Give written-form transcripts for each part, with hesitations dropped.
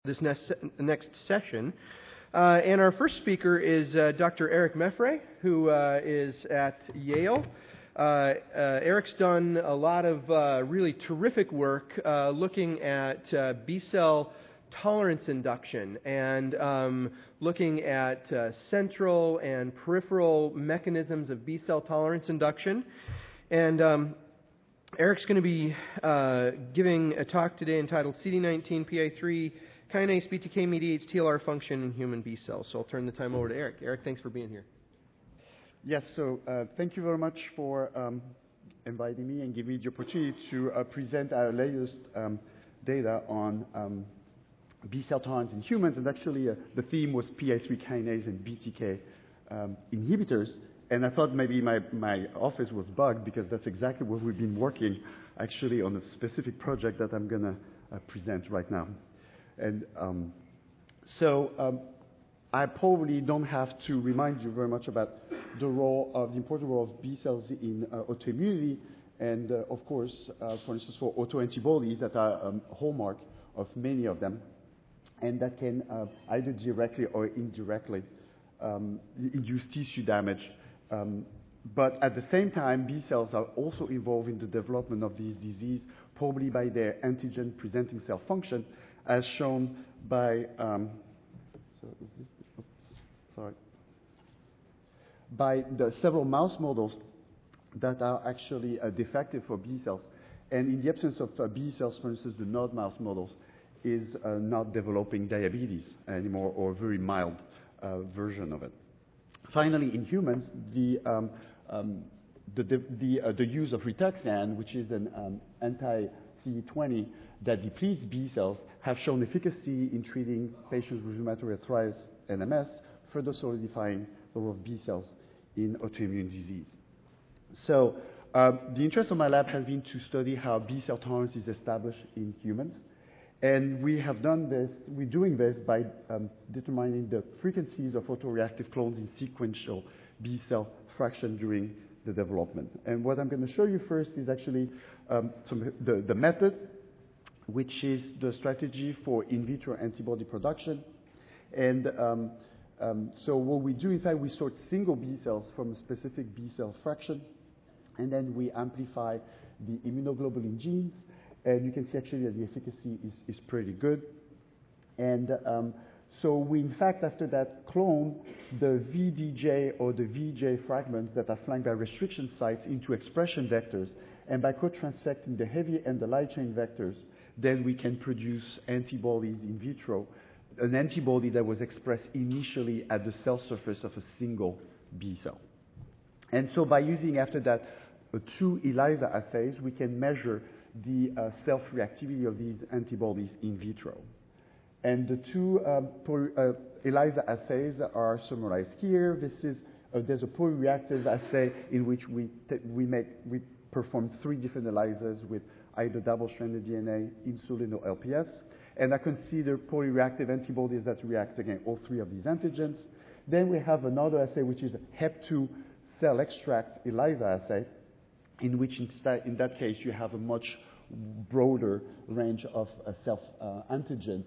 this next session. And our first speaker is Dr. Eric Meffre, who is at Yale. Eric's done a lot of really terrific work looking at B-cell tolerance induction and looking at central and peripheral mechanisms of B-cell tolerance induction. And Eric's going to be giving a talk today entitled CD19 PI3 kinase BTK mediates TLR function in human B cells. So I'll turn the time over to Eric. Eric, thanks for being here. Yes, so thank you very much for inviting me and giving me the opportunity to present our latest data on B-cell tolerance in humans. And actually, the theme was PI3 kinase and BTK inhibitors. And I thought maybe my office was bugged because that's exactly what we've been working actually on a specific project that I'm going to present right now. And I probably don't have to remind you very much about the important role of B cells in autoimmunity, and of course, for instance, for autoantibodies that are a hallmark of many of them, and that can either directly or indirectly induce tissue damage. But at the same time, B cells are also involved in the development of these diseases, probably by their antigen-presenting cell function, as shown by by the several mouse models that are actually defective for B cells. And in the absence of B cells, for instance, the NOD mouse models is not developing diabetes anymore, or a very mild version of it. Finally, in humans, the use of rituximab, which is an anti-CD20 that depletes B cells, have shown efficacy in treating patients with rheumatoid arthritis and MS, further solidifying the role of B cells in autoimmune disease. So the interest of my lab has been to study how B cell tolerance is established in humans. And we have done this, we're doing this by determining the frequencies of autoreactive clones in sequential B cell fraction during the development. And what I'm going to show you first is actually the method, which is the strategy for in vitro antibody production. And so what we do, in fact, we sort single B cells from a specific B cell fraction, and then we amplify the immunoglobulin genes. And you can see actually that the efficacy is pretty good. And so we, in fact, after that, clone the VDJ or the VJ fragments that are flanked by restriction sites into expression vectors. And by co-transfecting the heavy and the light chain vectors, then we can produce antibodies in vitro, an antibody that was expressed initially at the cell surface of a single B cell. And so by using, after that, two ELISA assays, we can measure the self-reactivity of these antibodies in vitro. And the two ELISA assays are summarized here. This is there's a polyreactive assay in which we perform 3 different ELISAs with either double-stranded DNA, insulin, or LPS. And I consider polyreactive antibodies that react against all 3 of these antigens. Then we have another assay, which is a HEP2 cell extract ELISA assay, in which in that case you have a much broader range of self-antigens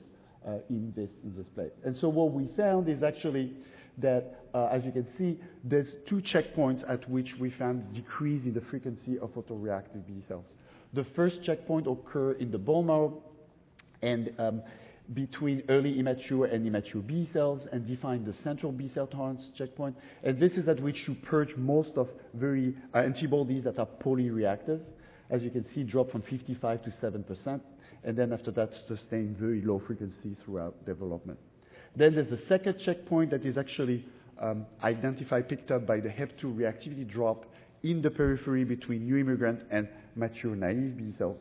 in this plate. And so what we found is actually that, as you can see, there's 2 checkpoints at which we found decrease in the frequency of autoreactive B cells. The first checkpoint occur in the bone marrow and between early immature and immature B cells, and define the central B cell tolerance checkpoint. And this is at which you purge most of very antibodies that are polyreactive. As you can see, drop from 55 to 7%, and then after that, sustain very low frequency throughout development. Then there's a second checkpoint that is actually picked up by the HEP2 reactivity drop in the periphery between new immigrant and mature naive B cells.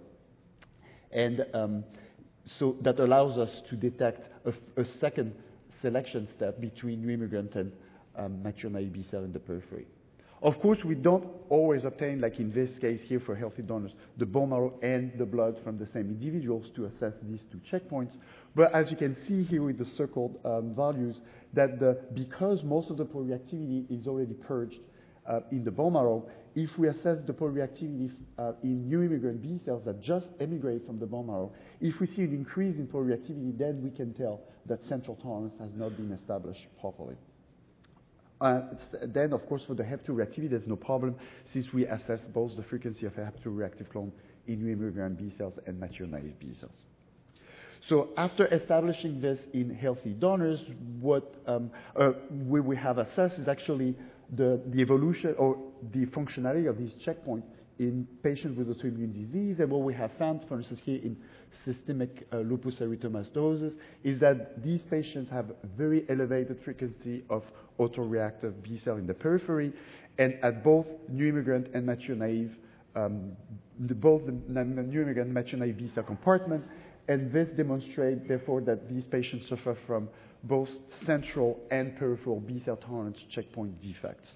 And so that allows us to detect a second selection step between new immigrant and mature naive B cell in the periphery. Of course, we don't always obtain, like in this case here for healthy donors, the bone marrow and the blood from the same individuals to assess these 2 checkpoints. But as you can see here with the circled values, that because most of the polyreactivity is already purged in the bone marrow, if we assess the polyreactivity in new immigrant B cells that just emigrate from the bone marrow, if we see an increase in polyreactivity, then we can tell that central tolerance has not been established properly. Then, of course, for the HEP2 reactivity, there's no problem since we assess both the frequency of HEP2 reactive clone in new immigrant B cells and mature naive B cells. So after establishing this in healthy donors, what we have assessed is actually the evolution or the functionality of these checkpoints in patients with autoimmune disease. And what we have found, for instance, here in systemic lupus erythematosus, is that these patients have very elevated frequency of autoreactive B cell in the periphery, and at both new immigrant and mature naive, both the new immigrant and mature naive B cell compartment. And this demonstrates, therefore, that these patients suffer from both central and peripheral B cell tolerance checkpoint defects.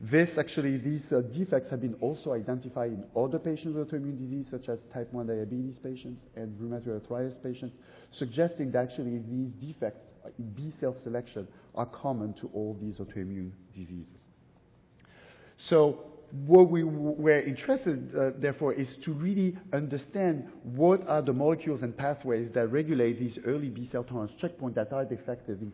These defects have been also identified in other patients with autoimmune disease, such as type 1 diabetes patients and rheumatoid arthritis patients, suggesting that actually these defects in B cell selection are common to all these autoimmune diseases. So what we were interested, therefore, is to really understand what are the molecules and pathways that regulate these early B cell tolerance checkpoints that are defective in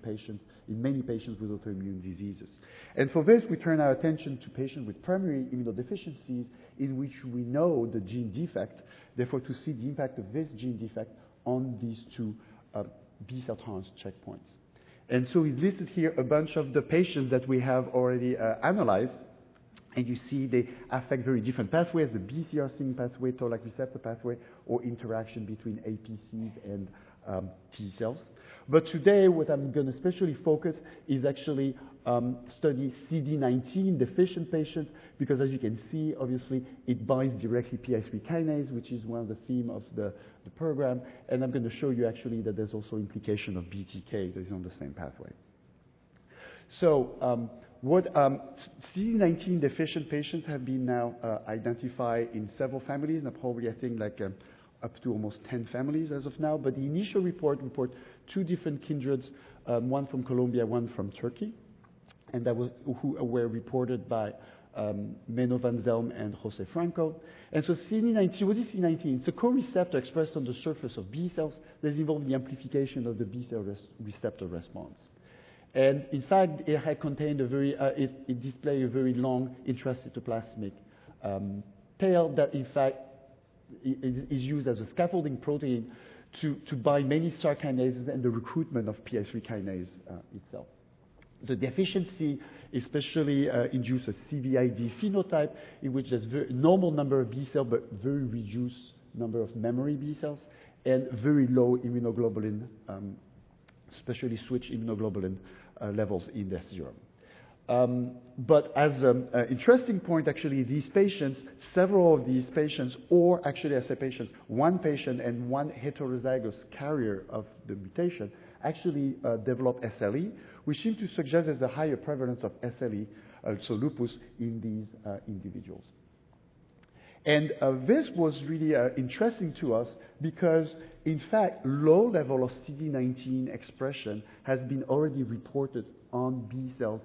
many patients with autoimmune diseases. And for this, we turn our attention to patients with primary immunodeficiencies in which we know the gene defect, therefore to see the impact of this gene defect on these two B cell tolerance checkpoints. And so we listed here a bunch of the patients that we have already analyzed. And you see they affect very different pathways, the BCR-SYN pathway, toll-like receptor pathway, or interaction between APCs and T cells. But today, what I'm going to especially focus is actually study CD19 deficient patients, because as you can see, obviously, it binds directly PI3 kinase, which is one of the themes of the program. And I'm going to show you actually that there's also implication of BTK that is on the same pathway. So, CD19 deficient patients have been now identified in several families, and probably I think like up to almost 10 families as of now. But the initial report two different kindreds, one from Colombia, one from Turkey, and who were reported by Menno van Zelm and Jose Franco. And so CD19, what is CD19? It's a co-receptor expressed on the surface of B cells that is involved in the amplification of the B cell receptor response. And in fact, it had contained it displayed a very long intracytoplasmic tail that, in fact, is used as a scaffolding protein to bind many STAR kinases and the recruitment of PI3 kinase itself. The deficiency especially induces a CVID phenotype in which there's a normal number of B cells, but very reduced number of memory B cells, and very low immunoglobulin, especially switch immunoglobulin levels in their serum. But as an interesting point, actually, these patients, several of these patients, or actually I say patients, one patient and one heterozygous carrier of the mutation actually develop SLE, which seems to suggest there's a higher prevalence of SLE, so lupus, in these individuals. And this was really interesting to us because, in fact, low level of CD19 expression has been already reported on B cells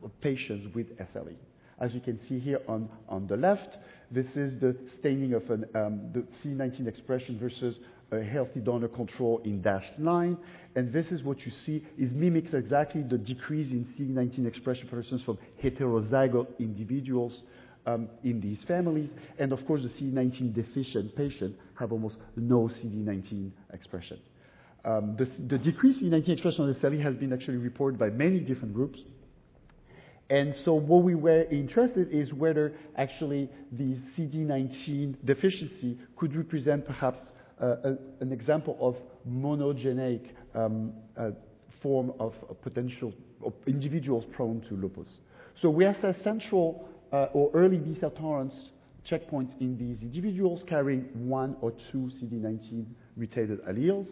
of patients with SLE. As you can see here on the left, this is the staining of the CD19 expression versus a healthy donor control in dashed line. And this is what you see is mimics exactly the decrease in CD19 expression, for instance, from heterozygote individuals in these families. And of course, the CD19 deficient patients have almost no CD19 expression. The decrease in CD19 expression on the SLE has been actually reported by many different groups. And so what we were interested is whether actually the CD19 deficiency could represent perhaps an example of monogenic form of potential of individuals prone to lupus. So we assess central or early B cell tolerance checkpoints in these individuals carrying one or two CD19 mutated alleles.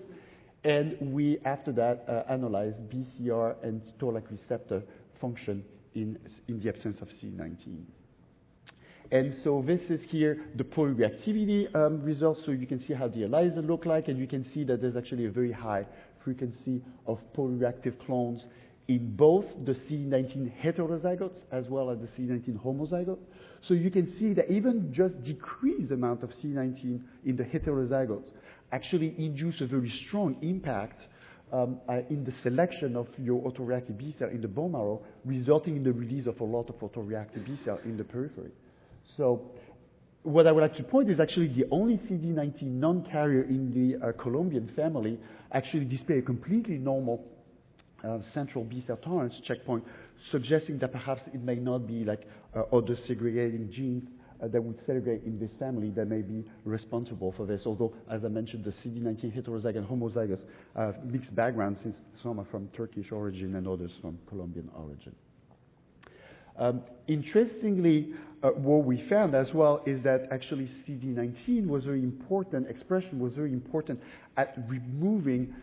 And we, after that, analyze BCR and toll-like receptor function in the absence of CD19. And so this is here the polyreactivity results. So you can see how the ELISA look like, and you can see that there's actually a very high frequency of polyreactive clones in both the CD19 heterozygotes as well as the CD19 homozygote. So you can see that even just decreased amount of CD19 in the heterozygotes actually induce a very strong impact in the selection of your autoreactive B cell in the bone marrow, resulting in the release of a lot of autoreactive B cell in the periphery. So what I would like to point is actually the only CD19 non-carrier in the Colombian family actually display a completely normal central B cell tolerance checkpoint, suggesting that perhaps it may not be like other segregating genes that would segregate in this family that may be responsible for this. Although, as I mentioned, the CD19 heterozygous and homozygous mixed background, since some are from Turkish origin and others from Colombian origin. Interestingly, what we found as well is that actually CD19 was very important, expression was very important at removing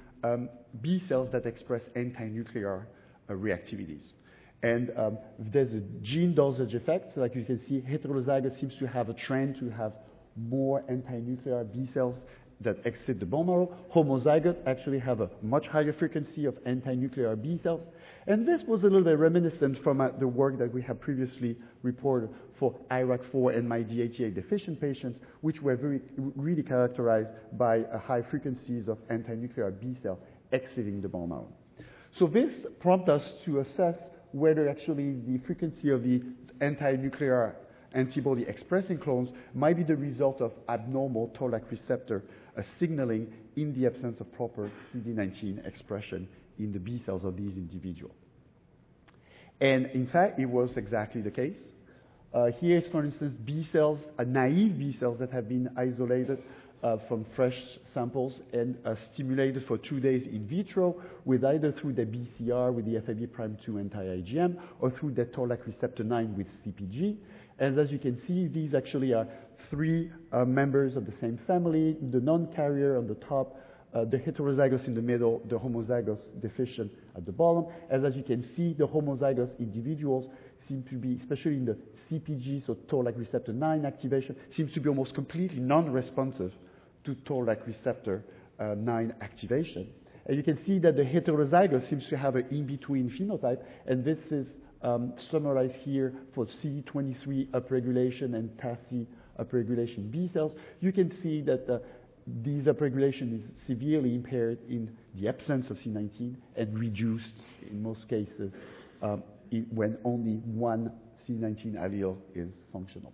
B cells that express anti-nuclear reactivities. And there's a gene dosage effect. So like you can see, heterozygous seems to have a trend to have more anti-nuclear B cells that exit the bone marrow. Homozygote actually have a much higher frequency of anti-nuclear B cells. And this was a little bit reminiscent from the work that we have previously reported for IRAK4 and MYD88 deficient patients, which were really characterized by high frequencies of anti-nuclear B cell exiting the bone marrow. So this prompted us to assess whether actually the frequency of the anti-nuclear antibody expressing clones might be the result of abnormal toll-like receptor signaling in the absence of proper CD19 expression in the B cells of these individuals. And in fact, it was exactly the case. Here is, for instance, B cells, naive B cells that have been isolated from fresh samples and stimulated for 2 days in vitro with either through the BCR with the FAB'2 anti-IgM or through the toll-like receptor 9 with CPG. And as you can see, these actually are 3 members of the same family, the non-carrier on the top, the heterozygous in the middle, the homozygous deficient at the bottom. And as you can see, the homozygous individuals seem to be, especially in the CPG, so toll-like receptor 9 activation, seems to be almost completely non-responsive to toll-like receptor 9 activation. And you can see that the heterozygous seems to have an in-between phenotype, and this is summarized here for CD23 upregulation and TACI upregulation B cells. You can see that these upregulation is severely impaired in the absence of CD19 and reduced in most cases when only one CD19 allele is functional.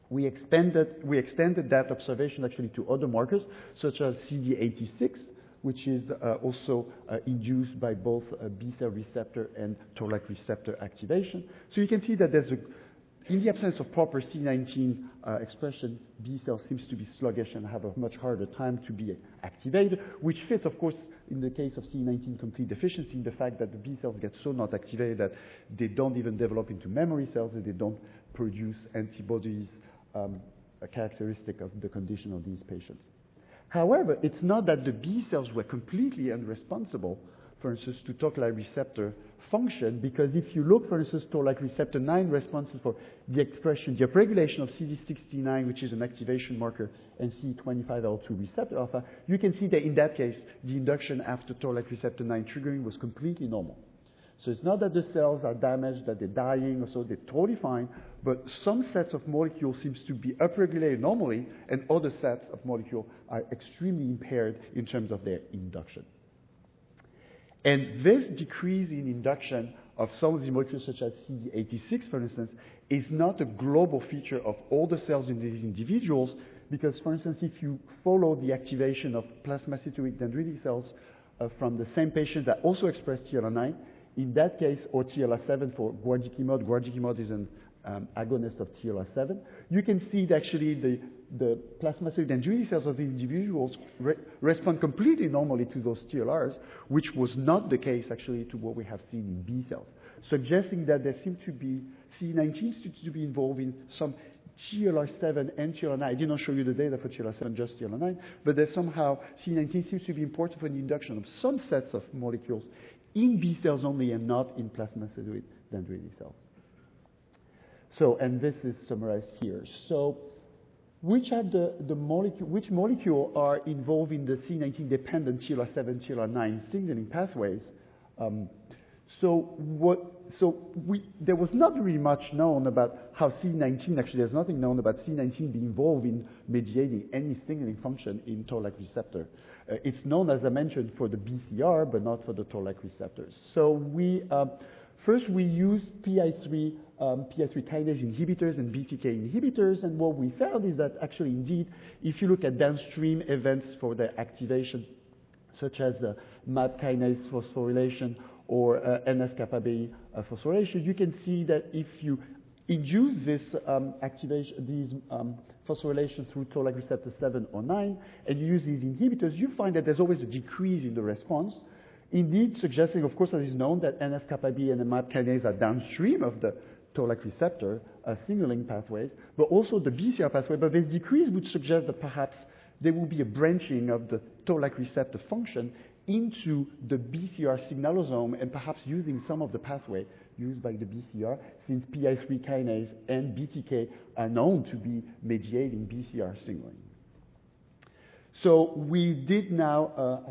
We extended that observation actually to other markers, such as CD86, which is also induced by both B cell receptor and toll-like receptor activation. So you can see that there's in the absence of proper CD19 expression, B cell seems to be sluggish and have a much harder time to be activated, which fits, of course, in the case of CD19 complete deficiency, in the fact that the B cells get so not activated that they don't even develop into memory cells and they don't produce antibodies, a characteristic of the condition of these patients. However, it's not that the B cells were completely unresponsible, for instance, to toll-like receptor function, because if you look, for instance, toll-like receptor 9 responsible for the expression, the upregulation of CD69, which is an activation marker, and CD25L2 receptor alpha, you can see that in that case, the induction after toll-like receptor 9 triggering was completely normal. So it's not that the cells are damaged, that they're dying, or so they're totally fine, but some sets of molecules seems to be upregulated normally, and other sets of molecules are extremely impaired in terms of their induction. And this decrease in induction of some of the molecules, such as CD86, for instance, is not a global feature of all the cells in these individuals, because, for instance, if you follow the activation of plasmacytoid dendritic cells from the same patient that also express TLR9, in that case, or TLR7 for guanidinoid is an agonist of TLR7, you can see that actually the plasmacytoid dendritic cells of the individuals respond completely normally to those TLRs, which was not the case actually to what we have seen in B cells, suggesting that there seems to be CD19 seems to be involved in some TLR7 and TLR9. I did not show you the data for TLR7, just TLR9, but there's somehow CD19 seems to be important for the induction of some sets of molecules in B cells only and not in plasmacytoid dendritic cells. So, and this is summarized here. So, which molecule are involved in the CD19 dependent TLR7, TLR9 signaling pathways? There was not really much known about how CD19, actually there's nothing known about CD19 being involved in mediating any signaling function in Toll-like receptor. It's known, as I mentioned, for the BCR, but not for the Toll-like receptors. So first we used PI3 kinase inhibitors and BTK inhibitors, and what we found is that actually indeed, if you look at downstream events for their activation, such as MAP kinase phosphorylation or NF-kappa B phosphorylation, you can see that if you induce this phosphorylation through Toll-like receptor 7 or 9, and you use these inhibitors, you find that there's always a decrease in the response, indeed suggesting, of course, as is known, that NF-kappa B and the MAP kinase are downstream of the Toll-like receptor signaling pathways, but also the BCR pathway. But this decrease would suggest that perhaps there will be a branching of the Toll-like receptor function into the BCR signalosome, and perhaps using some of the pathway used by the BCR, since PI3 kinase and BTK are known to be mediating BCR signaling. So we did now,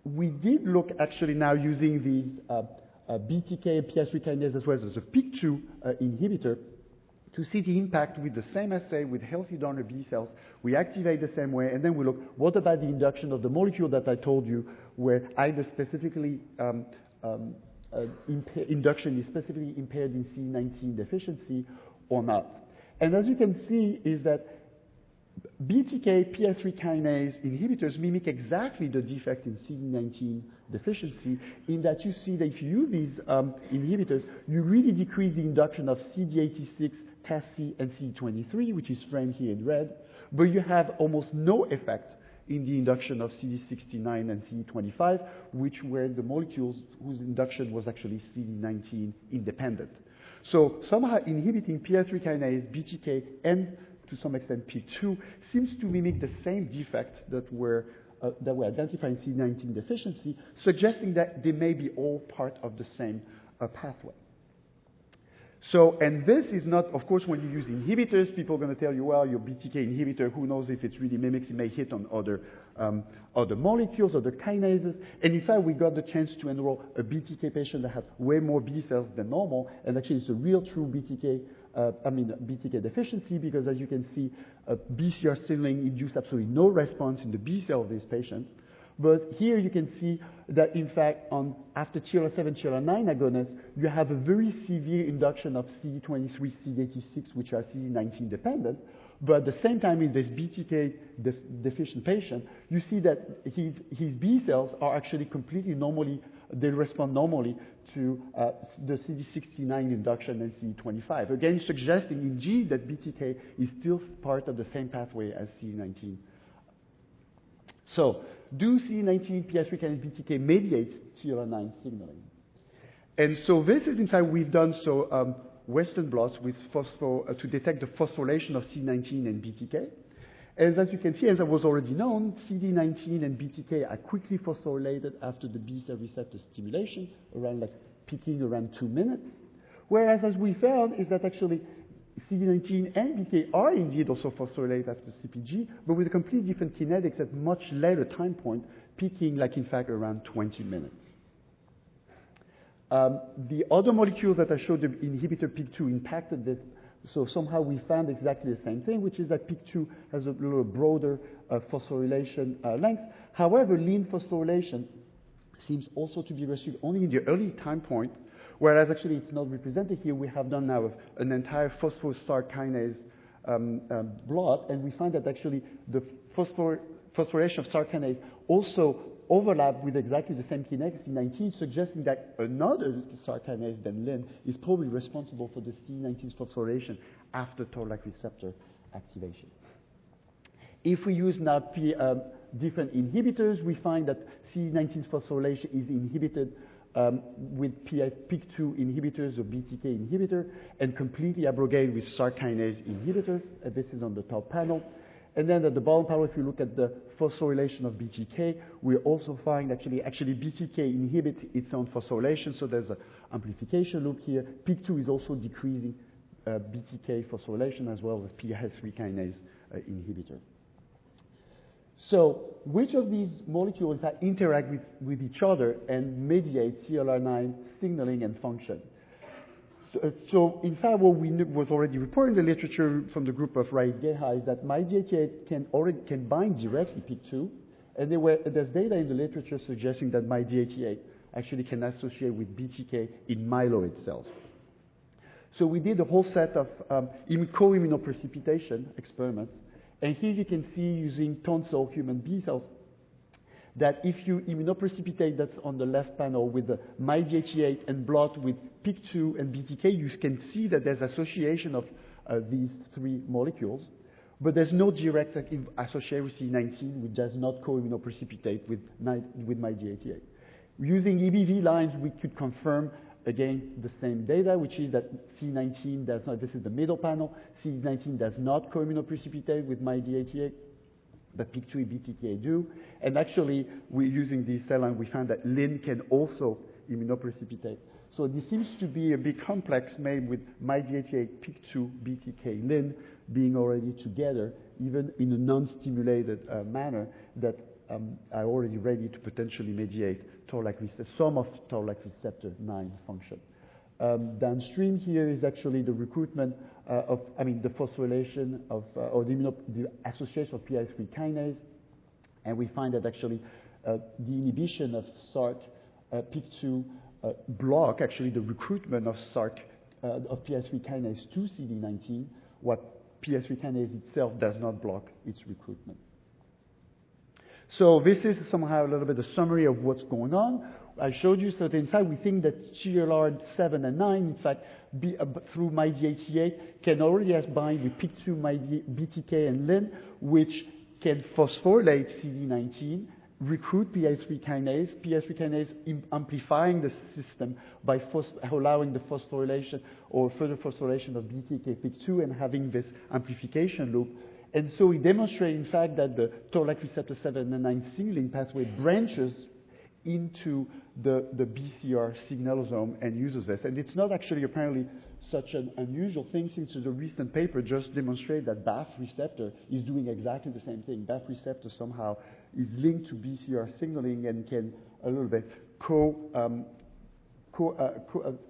we did look actually now using the BTK and PI3 kinase as well as a PIK2 inhibitor to see the impact with the same assay with healthy donor B cells. We activate the same way, and then we look, what about the induction of the molecule that I told you, where either specifically induction is specifically impaired in CD19 deficiency or not. And as you can see is that BTK PI3 kinase inhibitors mimic exactly the defect in CD19 deficiency, in that you see that if you use these inhibitors, you really decrease the induction of CD86, TASC, and CD23, which is framed here in red, but you have almost no effect in the induction of CD69 and CD25, which were the molecules whose induction was actually CD19 independent. So somehow inhibiting PI3 kinase, BTK, and to some extent PIK2 seems to mimic the same defect that were identified in CD19 deficiency, suggesting that they may be all part of the same pathway. So, and this is not, of course, when you use inhibitors, people are going to tell you, well, your BTK inhibitor, who knows if it really mimics, it may hit on other molecules, other kinases. And in fact, we got the chance to enroll a BTK patient that had way more B cells than normal, and actually it's a real true BTK deficiency, because as you can see, BCR signaling induced absolutely no response in the B cell of this patient. But here you can see that, in fact, after TLR7, TLR9 agonists, you have a very severe induction of CD23, CD86, which are CD19 dependent. But at the same time, in this BTK deficient patient, you see that his B cells are actually completely normally, they respond normally to the CD69 induction and CD25. Again, suggesting indeed that BTK is still part of the same pathway as CD19. So, do CD19, PI3 kinase, BTK mediate TLR9 signaling? And so this is, in fact, we've done Western blots with to detect the phosphorylation of CD19 and BTK. And as you can see, as it was already known, CD19 and BTK are quickly phosphorylated after the B cell receptor stimulation, peaking around 2 minutes. Whereas, as we found, is that actually CD19 and BTK are indeed also phosphorylated after CPG, but with a completely different kinetics at much later time point, peaking in fact around 20 minutes. The other molecules that I showed, the inhibitor PIK2 impacted this, so somehow we found exactly the same thing, which is that PIK2 has a little broader phosphorylation length. However, lean phosphorylation seems also to be restricted only in the early time point, whereas actually it's not represented here. We have done now an entire phosphostar kinase blot, and we find that actually the phosphorylation of STAR kinase also overlap with exactly the same kinetics in 19, suggesting that another STAR kinase than LIN is probably responsible for the CD19 phosphorylation after Toll-like receptor activation. If we use now different inhibitors, we find that CD19 phosphorylation is inhibited with PIK2 inhibitors or BTK inhibitor, and completely abrogated with STAR kinase inhibitor. This is on the top panel. And then at the bottom panel, if you look at the phosphorylation of BTK, we also find actually BTK inhibits its own phosphorylation, so there's an amplification loop here. PIK2 is also decreasing BTK phosphorylation as well as PI3 kinase inhibitor. So which of these molecules interact with each other and mediate CLR9 signaling and function? So in fact, what was already reported in the literature from the group of Raid Geha is that MyD88 can bind directly PIK2, and there's data in the literature suggesting that MyD88 actually can associate with BTK in myeloid cells. So we did a whole set of co-immunoprecipitation experiments, and here you can see using tonsil human B cells that if you immunoprecipitate, that's on the left panel, with the MyD88 and blot with PIK2 and BTK, you can see that there's association of these three molecules, but there's no direct association with CD19, which does not co-immunoprecipitate with MyD88. Using EBV lines, we could confirm, again, the same data, which is that CD19 does not, this is the middle panel, CD19 does not co-immunoprecipitate with MyD88, but PIK2 and BTK do. And actually, we're using these cell lines, we found that LIN can also immunoprecipitate. So this seems to be a big complex made with MyD88, PIK2, BTK, LIN being already together, even in a non-stimulated manner, that are already ready to potentially mediate toll-like receptor, some of toll-like receptor 9 function. Downstream here is actually the recruitment the phosphorylation of, or the association of PI3 kinase, and we find that actually the inhibition of SARC PIK2 block actually the recruitment of SARC of PI3 kinase to CD19, what PI3 kinase itself does not block its recruitment. So this is somehow a little bit a summary of what's going on. I showed you that in fact we think that CLR7 and 9, in fact, through MyD88 can already bind with PIK2, BTK, and LIN, which can phosphorylate CD19, recruit PI3 kinase amplifying the system by allowing the phosphorylation or further phosphorylation of BTK, PIK2, and having this amplification loop. And so we demonstrate, in fact, that the toll-like receptor 7 and 9 signaling pathway branches into the BCR signalosome and uses this. And it's not actually apparently such an unusual thing, since the recent paper just demonstrated that BAFF receptor is doing exactly the same thing. BAFF receptor somehow is linked to BCR signaling and can a little bit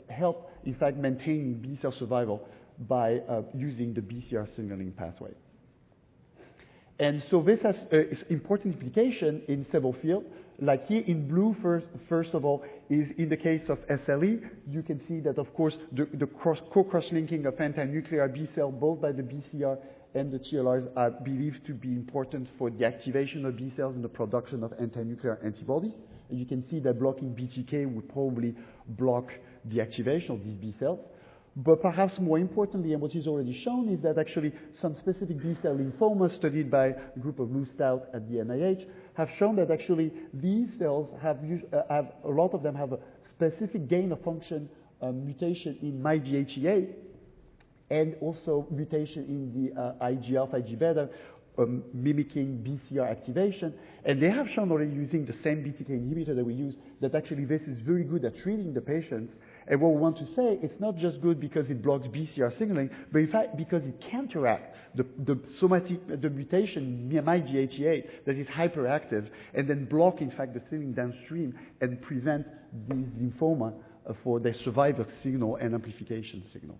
help, in fact, maintain B cell survival by using the BCR signaling pathway. And so this has important implication in several fields. Like here in blue, first of all, is in the case of SLE, you can see that, of course, the cross-linking of anti-nuclear B cell, both by the BCR and the TLRs, are believed to be important for the activation of B cells and the production of anti-nuclear antibody. And you can see that blocking BTK would probably block the activation of these B cells. But perhaps more importantly, and what is already shown, is that actually some specific B-cell lymphomas studied by a group of Lou Stout at the NIH have shown that actually these cells have a lot of them have a specific gain of function mutation in MyD88 and also mutation in the IG-alpha, IG-beta, mimicking BCR activation. And they have shown already using the same BTK inhibitor that we use that actually this is very good at treating the patients. And what we want to say, it's not just good because it blocks BCR signaling, but in fact because it counteracts the mutation in MyD88 that is hyperactive, and then block, in fact, the signaling downstream and prevent these lymphoma for their survival signal and amplification signal.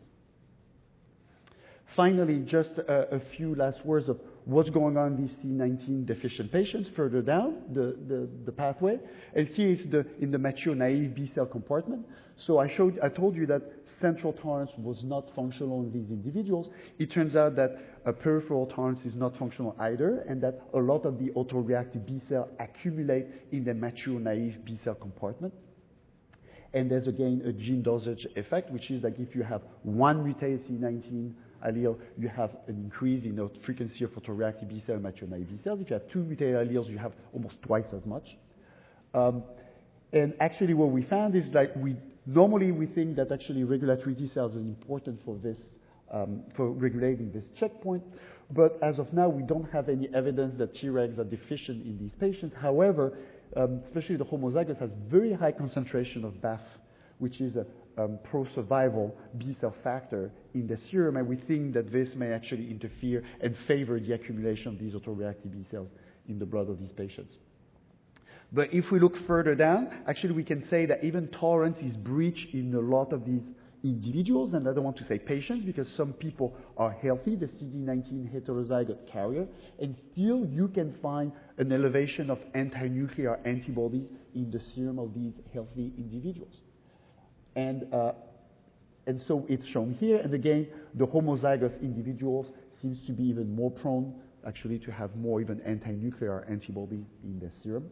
Finally, just a few last words of what's going on in these CD19 deficient patients further down the pathway. And here is in the mature naive B cell compartment. So I told you that central tolerance was not functional in these individuals. It turns out that a peripheral tolerance is not functional either, and that a lot of the autoreactive B cell accumulate in the mature naive B cell compartment. And there's again a gene dosage effect, which is like if you have one mutated CD19 allele, you have an increase in the frequency of autoreactive B cell and mature naive B cells. If you have two mutated alleles, you have almost twice as much. And actually what we found is like normally we think that actually regulatory T cells are important for this, for regulating this checkpoint. But as of now, we don't have any evidence that Tregs are deficient in these patients. However, especially the homozygous has very high concentration of BAFF, which is a pro-survival B cell factor in the serum, and we think that this may actually interfere and favor the accumulation of these autoreactive B cells in the blood of these patients. But if we look further down, actually we can say that even tolerance is breached in a lot of these individuals, and I don't want to say patients because some people are healthy, the CD19 heterozygote carrier, and still you can find an elevation of anti-nuclear antibodies in the serum of these healthy individuals. And so it's shown here, and again, the homozygous individuals seems to be even more prone actually to have more even anti-nuclear antibodies in their serum.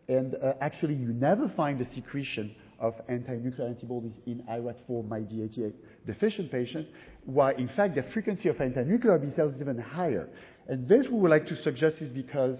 And actually, you never find the secretion of anti-nuclear antibodies in IRAK4 MYD88 deficient patients, while in fact the frequency of anti-nuclear B cells is even higher. And this we would like to suggest is because,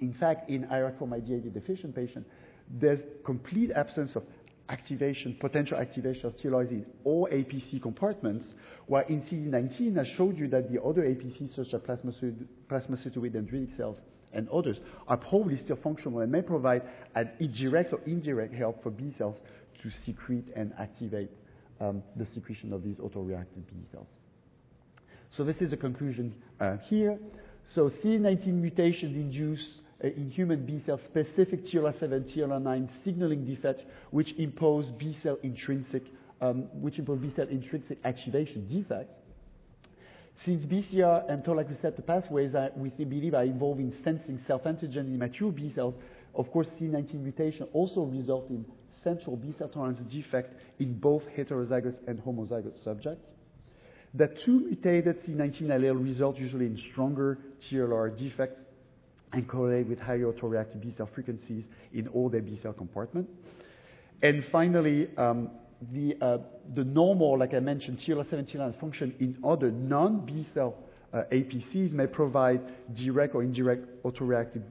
in fact, in IRAK4 MYD88 deficient patients, there's complete absence of activation, potential activation of steroids in all APC compartments, while in CD19 I showed you that the other APCs such as plasmacytoid dendritic cells and others are probably still functional and may provide an direct or indirect help for B cells to secrete and activate the secretion of these autoreactive B cells. So this is a conclusion here. So CD19 mutations induce in human B cells specific TLR7, TLR9 signaling defects which impose B cell intrinsic activation defects. Since BCR and Toll-like receptor pathways we believe are involved in sensing self-antigen in mature B cells, of course CD19 mutation also result in central B cell tolerance defect in both heterozygous and homozygous subjects. The two mutated CD19 allele result usually in stronger TLR defects and correlate with higher autoreactive B cell frequencies in all their B cell compartment. And finally, the normal, like I mentioned, TLR7, TLR9 function in other non-B cell APCs may provide direct or indirect autoreactive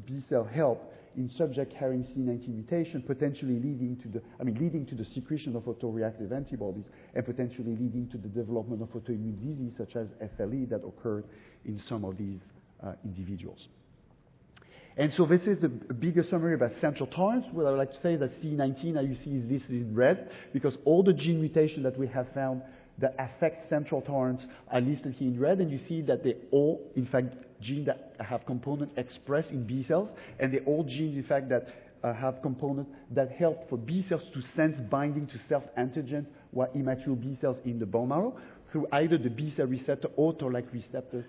B cell help in subjects carrying CD19 mutation, potentially leading to the secretion of autoreactive antibodies and potentially leading to the development of autoimmune disease such as SLE that occurred in some of these individuals. And so this is the bigger summary about central tolerance. What I would like to say is that CD19, now you see, is listed in red because all the gene mutations that we have found that affect central tolerance are listed here in red, and you see that they all, in fact, genes that have components expressed in B cells, and they all genes, in fact, that have components that help for B cells to sense binding to self-antigen or immature B cells in the bone marrow through either the B cell receptor or Toll-like receptors.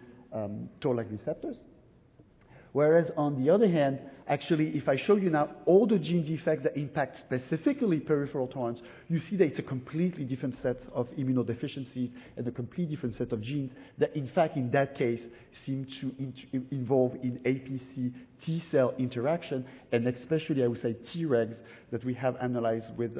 Whereas on the other hand, actually, if I show you now all the gene defects that impact specifically peripheral tolerance, you see that it's a completely different set of immunodeficiencies and a completely different set of genes that, in fact, in that case, seem to involve in APC T-cell interaction, and especially, I would say, Tregs that we have analyzed with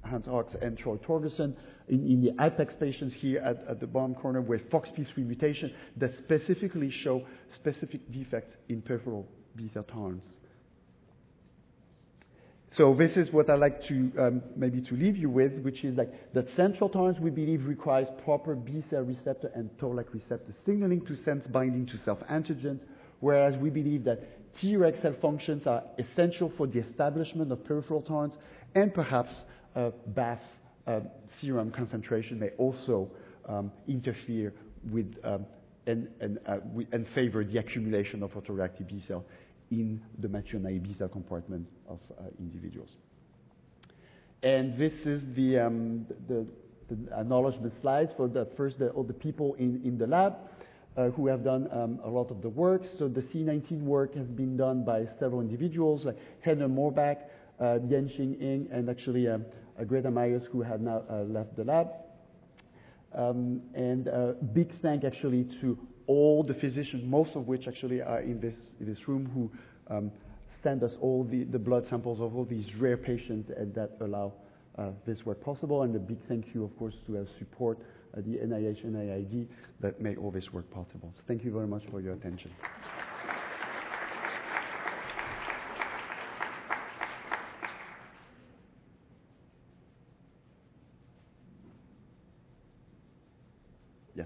Hans Ochs and Troy Torgerson in the IPEX patients here at the bottom corner with FOXP3 mutation that specifically show specific defects in peripheral B cell tolerance. So this is what I'd like to maybe to leave you with, which is like that central tolerance we believe requires proper B cell receptor and Toll-like receptor signaling to sense binding to self-antigens, whereas we believe that Treg cell functions are essential for the establishment of peripheral tolerance, and perhaps BAFF serum concentration may also interfere with and favor the accumulation of autoreactive B cells in the mature naive B cell compartment of individuals. And this is the acknowledgement slides for all the people in the lab who have done a lot of the work. So the C19 work has been done by several individuals like Heather Morbach, Yanxing Ng, and actually Greta Myers, who have now left the lab. And big thank actually to all the physicians, most of which actually are in this room, who send us all the blood samples of all these rare patients and that allow this work possible. And a big thank you, of course, to support the NIH and NIAID that made all this work possible. So thank you very much for your attention. Yeah.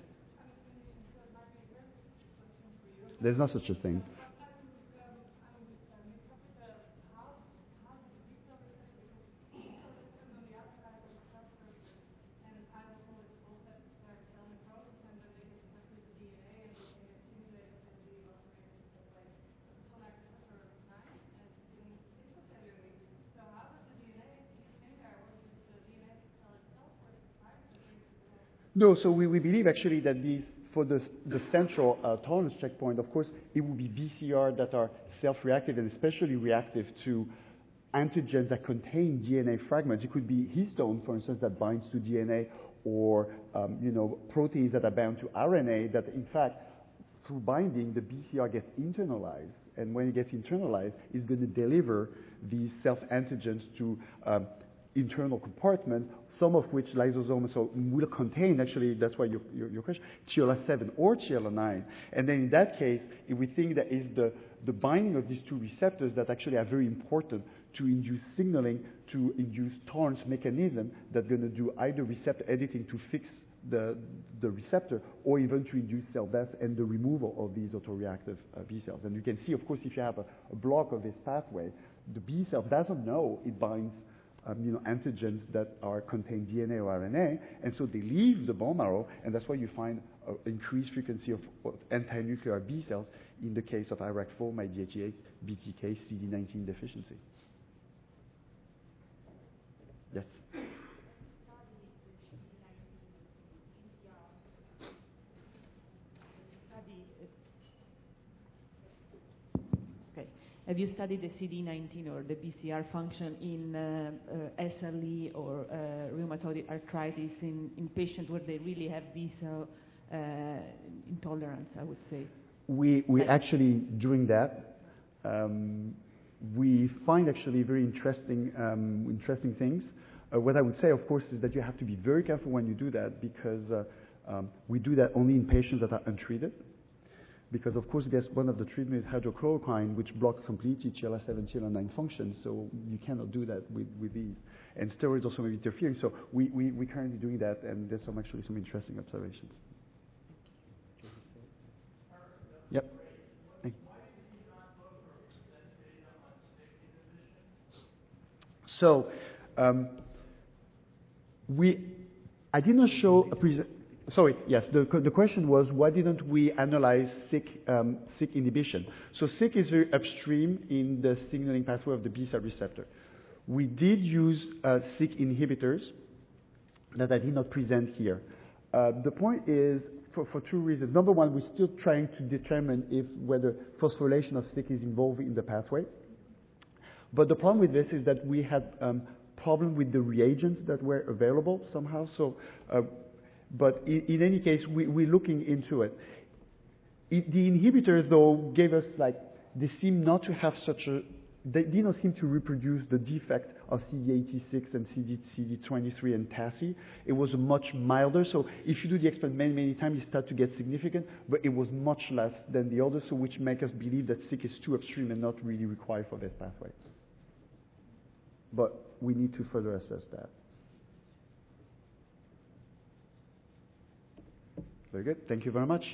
There's no such a thing. No, so we believe actually that for the central tolerance checkpoint, of course, it will be BCR that are self-reactive and especially reactive to antigens that contain DNA fragments. It could be histone, for instance, that binds to DNA, or proteins that are bound to RNA that, in fact, through binding, the BCR gets internalized. And when it gets internalized, it's going to deliver these self-antigens to internal compartments, some of which lysosomes will contain, actually, that's why your question, TLR7 or TLR9. And then in that case, if we think that is the binding of these two receptors that actually are very important to induce signaling, to induce tolerance mechanism that's going to do either receptor editing to fix the receptor, or even to induce cell death and the removal of these autoreactive B cells. And you can see, of course, if you have a block of this pathway, the B cell doesn't know it binds antigens that contain DNA or RNA, and so they leave the bone marrow, and that's why you find increased frequency of anti-nuclear B cells in the case of IRAK4, MYD88, BTK, CD19 deficiency. Yes? Have you studied the CD19 or the BCR function in SLE or rheumatoid arthritis in patients where they really have B-cell intolerance, I would say? We actually, doing that, we find actually very interesting things. What I would say, of course, is that you have to be very careful when you do that, because we do that only in patients that are untreated. Because, of course, there's one of the treatments, hydrochloroquine, which blocks completely TLR7, TLR9 function, so you cannot do that with these. And steroids also may be interfering, so we're currently doing that, and there's actually some interesting observations. Yep. Thank you. So, I did not show a Sorry, yes, the question was, why didn't we analyze SYK inhibition? So SYK is very upstream in the signaling pathway of the B-cell receptor. We did use SYK inhibitors that I did not present here. The point is, for two reasons. Number one, we're still trying to determine whether phosphorylation of SYK is involved in the pathway. But the problem with this is that we had problem with the reagents that were available somehow. So. But in any case, we're looking into it. The inhibitors, though, gave us, they seem not to have they did not seem to reproduce the defect of CD86 and CD23 and TACI. It was much milder. So if you do the experiment many times, you start to get significant, but it was much less than the others, so which make us believe that SYK is too upstream and not really required for this pathway. But we need to further assess that. Very good. Thank you very much.